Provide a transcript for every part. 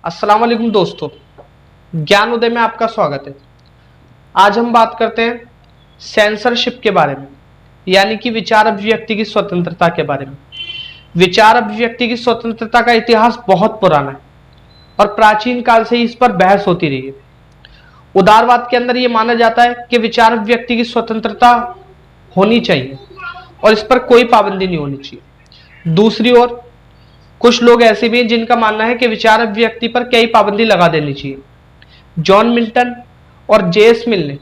अस्सलाम वालेकुम दोस्तों, ज्ञान उदय में आपका स्वागत है। आज हम बात करते हैं सेंसरशिप के बारे में, यानी कि विचार अभिव्यक्ति की स्वतंत्रता के बारे में। विचार अभिव्यक्ति की स्वतंत्रता का इतिहास बहुत पुराना है और प्राचीन काल से ही इस पर बहस होती रही है। उदारवाद के अंदर यह माना जाता है कि विचार अभिव्यक्ति की स्वतंत्रता होनी चाहिए और इस पर कोई पाबंदी नहीं होनी चाहिए। दूसरी ओर कुछ लोग ऐसे भी हैं जिनका मानना है कि विचार अभिव्यक्ति पर कई पाबंदी लगा देनी चाहिए। जॉन मिल्टन और जे.एस. मिल ने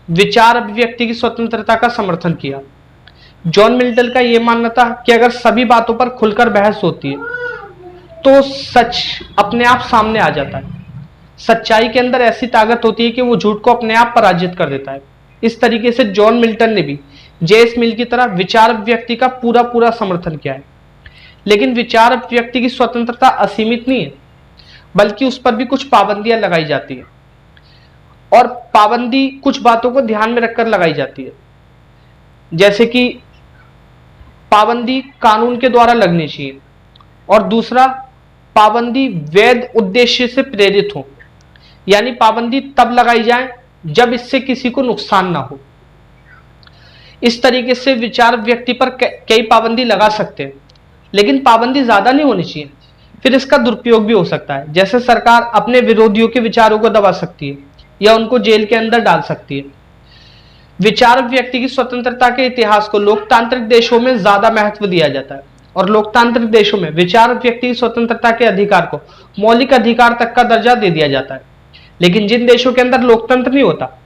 विचार अभिव्यक्ति की स्वतंत्रता का समर्थन किया। जॉन मिल्टन का यह मानना था कि अगर सभी बातों पर खुलकर बहस होती है तो सच अपने आप सामने आ जाता है। सच्चाई के अंदर ऐसी ताकत होती है कि वो झूठ को अपने आप पराजित कर देता है। इस तरीके से जॉन मिल्टन ने भी जे.एस. मिल की तरह विचार अभिव्यक्ति का पूरा समर्थन किया है। लेकिन विचार अभिव्यक्ति की स्वतंत्रता असीमित नहीं है, बल्कि उस पर भी कुछ पाबंदियां लगाई जाती है और पाबंदी कुछ बातों को ध्यान में रखकर लगाई जाती है। जैसे कि पाबंदी कानून के द्वारा लगनी चाहिए और दूसरा पाबंदी वैध उद्देश्य से प्रेरित हो, यानी पाबंदी तब लगाई जाए जब इससे किसी को नुकसान ना हो। इस तरीके से विचार अभिव्यक्ति पर कई पाबंदी लगा सकते हैं, लेकिन पाबंदी ज्यादा नहीं होनी चाहिए, फिर इसका दुरुपयोग भी हो सकता है। जैसे सरकार अपने विरोधियों के विचारों को दबा सकती है या उनको जेल के अंदर डाल सकती है। विचार अभिव्यक्ति की स्वतंत्रता के इतिहास को लोकतांत्रिक देशों में ज्यादा महत्व दिया जाता है और लोकतांत्रिक देशों में विचार अभिव्यक्ति की स्वतंत्रता के अधिकार को मौलिक अधिकार तक का दर्जा दे दिया जाता है। लेकिन जिन देशों के अंदर लोकतंत्र नहीं होता,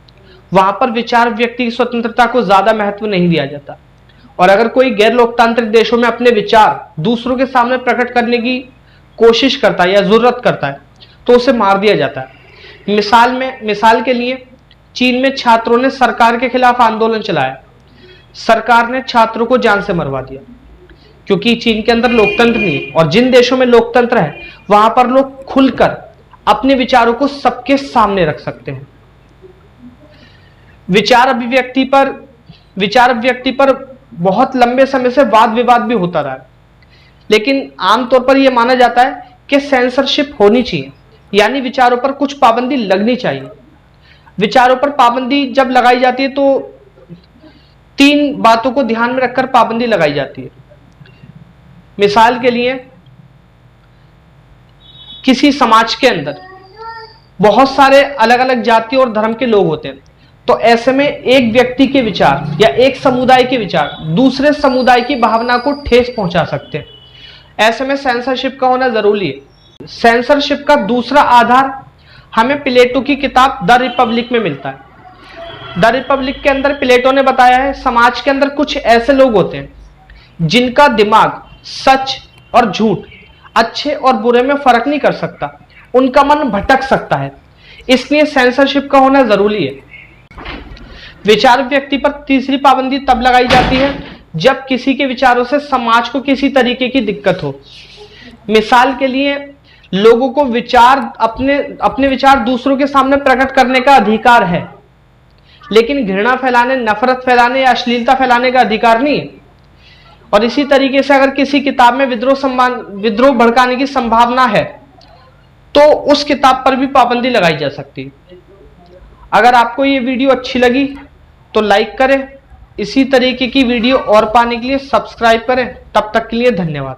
वहां पर विचार अभिव्यक्ति की स्वतंत्रता को ज्यादा महत्व नहीं दिया जाता और अगर कोई गैर लोकतांत्रिक देशों में अपने विचार दूसरों के सामने प्रकट करने की कोशिश करता है या जरूरत करता है तो उसे मार दिया जाता है। मिसाल के लिए चीन में छात्रों ने सरकार के खिलाफ आंदोलन चलाया। सरकार ने छात्रों को जान से मरवा दिया, क्योंकि चीन के अंदर लोकतंत्र नहीं है और जिन देशों में लोकतंत्र है वहां पर लोग खुलकर अपने विचारों को सबके सामने रख सकते हैं। विचार अभिव्यक्ति पर बहुत लंबे समय से वाद विवाद भी होता रहा है, लेकिन आमतौर पर यह माना जाता है कि सेंसरशिप होनी चाहिए, यानी विचारों पर कुछ पाबंदी लगनी चाहिए। विचारों पर पाबंदी जब लगाई जाती है तो तीन बातों को ध्यान में रखकर पाबंदी लगाई जाती है। मिसाल के लिए किसी समाज के अंदर बहुत सारे अलग अलग जाति और धर्म के लोग होते हैं, तो ऐसे में एक व्यक्ति के विचार या एक समुदाय के विचार दूसरे समुदाय की भावना को ठेस पहुंचा सकते हैं। ऐसे में सेंसरशिप का होना जरूरी है। सेंसरशिप का दूसरा आधार हमें प्लेटो की किताब द रिपब्लिक में मिलता है। द रिपब्लिक के अंदर प्लेटो ने बताया है समाज के अंदर कुछ ऐसे लोग होते हैं जिनका दिमाग सच और झूठ, अच्छे और बुरे में फर्क नहीं कर सकता, उनका मन भटक सकता है, इसलिए सेंसरशिप का होना जरूरी है। विचार व्यक्ति पर तीसरी पाबंदी तब लगाई जाती है जब किसी के विचारों से समाज को किसी तरीके की दिक्कत हो। मिसाल के लिए लोगों को अपने विचार दूसरों के सामने प्रकट करने का अधिकार है, लेकिन घृणा फैलाने, नफरत फैलाने या अश्लीलता फैलाने का अधिकार नहीं है। और इसी तरीके से अगर किसी किताब में विद्रोह भड़काने की संभावना है तो उस किताब पर भी पाबंदी लगाई जा सकती है। अगर आपको ये वीडियो अच्छी लगी तो लाइक करें। इसी तरीके की वीडियो और पाने के लिए सब्सक्राइब करें। तब तक के लिए धन्यवाद।